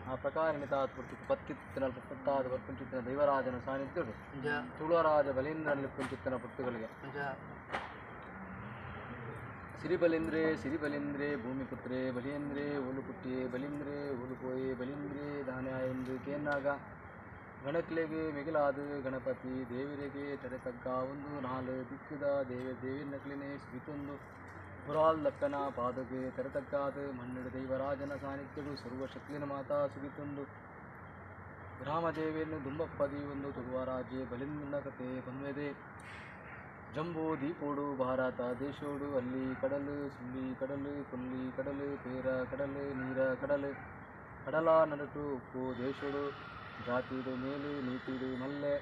ಆ ಪ್ರಕಾರಣಿತಾತ್ಪುರ್ತಿ ಪತ್ತಿತ್ತಿನ ಪತ್ತಾದ ಪರ್ಪಂಚಿತ್ತಿನ ದೈವರಾಜನ ಸಾನ್ನಿಧ್ಯರು ತುಳರಾಜ ಬಲೀಂದ್ರನಲ್ಲಿ ಪುಂಚಿತ್ತಿನ ಪುಟ್ಟುಗಳಿಗೆ ಸಿರಿಬಲಿಂದ್ರೇ ಸಿರಿಬಲಿಂದ್ರೇ ಭೂಮಿಪುತ್ರೇ ಬಲಿಯಂದ್ರೇ ಓಲುಪುಟ್ಟಿಯೇ ಬಲಿಂದ್ರೇ ಓಲುಪೋಯೇ ಬಲಿಂದ್ರೇ ಧಾನ್ಯಾಯಂದು ಕೇನಾಗ ಗಣಕ್ಲೆಗೆ ಮಿಗಿಲಾದ ಗಣಪತಿ ದೇವರಿಗೆ ತಡೆತಗ್ಗ ಒಂದು ನಾಲು ದಿಕ್ಕದ ದೇವಿ ನಕ್ಲಿನೇ ಸಿಗಿತೊಂದು ಪುರಾಲ್ ದಪ್ಪನ ಪಾದಗೆ ತೆರೆತಗ್ಗಾದ ಮಣ್ಣಿಡ ದೈವರಾಜನ ಸಾನ್ನಿಧ್ಯಗಳು ಸರ್ವಶಕ್ಲಿನ ಮಾತಾ ಸುಗಿತೊಂದು ಗ್ರಾಮದೇವಿಯನ್ನು ದುಂಬಪ್ಪದಿ ಒಂದು ತುಳುವರಾಜೆ ಬಲಿಂದ್ರನ ಕತೆ ಬಂದಿದೆ ಜಂಬೂ ದೀಪೋಡು ಭಾರತ ದೇಶೋಡು ಅಲ್ಲಿ ಕಡಲು ಸುಳ್ಳಿ ಕಡಲು ಕೊಲ್ಲಿ ಕಡಲು ಪೇರ ಕಡಲು ನೀರ ಕಡಲು ಕಡಲ ನಡಟು ಉಪ್ಪು ದೇಶೋಡು ಜಾತಿಡು ಮೇಲು ನೀತಿಡು ಮಲ್ಲೆ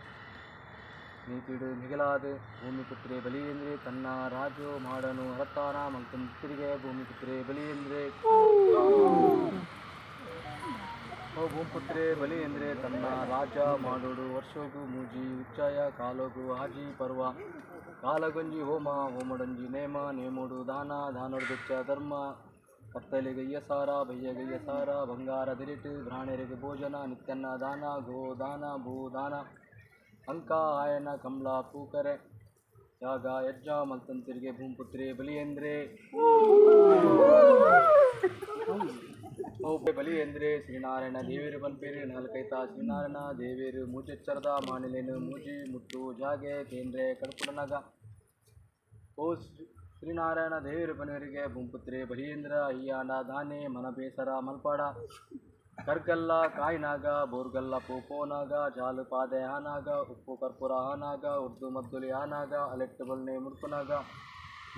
ನೀತಿಡು ಮಿಗಿಲಾದ ಭೂಮಿಪುತ್ರೇ ಬಲಿಯಂದ್ರೆ ತನ್ನ ರಾಜು ಮಾಡನು ಅರತ್ತಾನ ಮಂಕಂತಿರಿಗೆ ಭೂಮಿಪುತ್ರೇ ಬಲಿಯಂದ್ರೆ ಭೂಮಿಪುತ್ರೇ ಬಲಿಯಂದ್ರೆ ತನ್ನ ರಾಜ ಮಾಡೋಡು ವರ್ಷೋಗು ಮೂಜಿ ಉಚ್ಚಾಯ ಕಾಲೋಗು ಹಾಜಿ ಪರ್ವ ಕಾಲಗಂಜಿ ಹೋಮ ಹೋಮಡಂಜಿ ನೇಮ ನೇಮೋಡು ದಾನ ದಾನೋಡು ಬೆಚ್ಚ ಧರ್ಮ ಕತ್ತಲಿಗಯ್ಯ ಸಾರ ಬಯ್ಯಗಯ್ಯ ಸಾರ ಬಂಗಾರ ದಿರಿಟು ಬ್ರಾಹ್ಮಣರಿಗೆ ಭೋಜನ ನಿತ್ಯನ್ನ ದಾನ ಗೋದಾನ ಭೂದಾನ ಅಂಕ ಆಯನ ಕಮಲ ಪೂಕರೆ ಯಾಗ ಯಜ್ಜ ಮಲ್ತಂತಿರಿಗೆ ಭೂಮಿಪುತ್ರೇ ಬಲಿಯಂದ್ರೆ ಬಲಿಯಂದ್ರೆ ಶ್ರೀನಾರಾಯಣ ದೇವಿರು ಪನ್ಪೇರು ನಾಲ್ಕೈತ ಶ್ರೀನಾರಾಯಣ ದೇವಿರು ಮೂಜೆಚ್ಚರದ ಮಾನಿಲೇನು ಮೂಜಿ ಮುಟ್ಟು ಜಾಗೆ ಕೇಂದ್ರೆ ಕಡ್ಪುಡನಗ ಓ ಶ್ರೀನಾರಾಯಣ ದೇವಿರು ಪನವರಿಗೆ ಭೂಮಿಪುತ್ರೇ ಬಲಿಯಂದ್ರ ಅಯ್ಯಾಣ ದಾನೆ ಮನ ಬೇಸರ ಮಲ್ಪಾಡ ಕರ್ಗಲ್ಲ ಕಾಯಿನಾಗ ಬೋರ್ಗಲ್ಲ ಪೋಪೋನಾಗ ಜಾಲು ಪಾದೆ ಹಾನಾಗ ಉಪ್ಪು ಕರ್ಪೂರ ಹಾನಾಗ ಉರ್ದು ಮದ್ದುಲಿ ಹಾನಾಗ ಅಲೆಟ್ಟು ಬಲ್ನೆ ಮುಡ್ಕುನಾಗ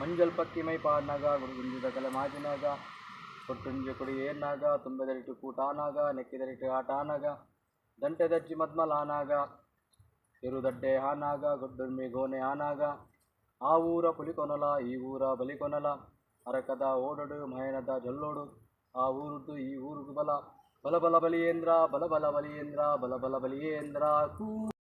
ಮಂಜಲ್ ಪಕ್ಕಿ ಮೈ ಪಾಡ್ನಾಗ ಗುರುಗುಂಜಿದ ಕಲೆ ಮಾಜಿನಾಗ ಕೊಟ್ಟುಂಜಿ ಕುಡಿ ಏನಾಗ ತುಂಬೆದರಿಟ್ಟು ಕೂಟ ಆನಾಗ ನೆಕ್ಕಿದರಿಟ್ಟು ಆಟ ಆನಾಗ ದಂಟೆ ದಜ್ಜಿ ಮದ್ಮಲ್ ಆನಾಗ ಇರುದಡ್ಡೆ ಹಾನಾಗ ಗೊಡ್ಡುರ್ಮಿ ಗೋನೆ ಆನಾಗ ಆ ಊರ ಪುಲಿಕೊನಲ ಈ ಊರ ಬಲಿಕೊನಲ ಅರಕದ ಓಡೋಡು ಮಯನದ ಜಲ್ಲೋಡು ಆ ಊರುದ್ದು ಈ ಊರುದು ಬಲ ಬಲ ಬಲ ಬಲಿಯೇಂದ್ರ ಬಲ ಬಲ ಬಲಿಯೇಂದ್ರ ಬಲ ಬಲ ಬಲಿಯೇಂದ್ರ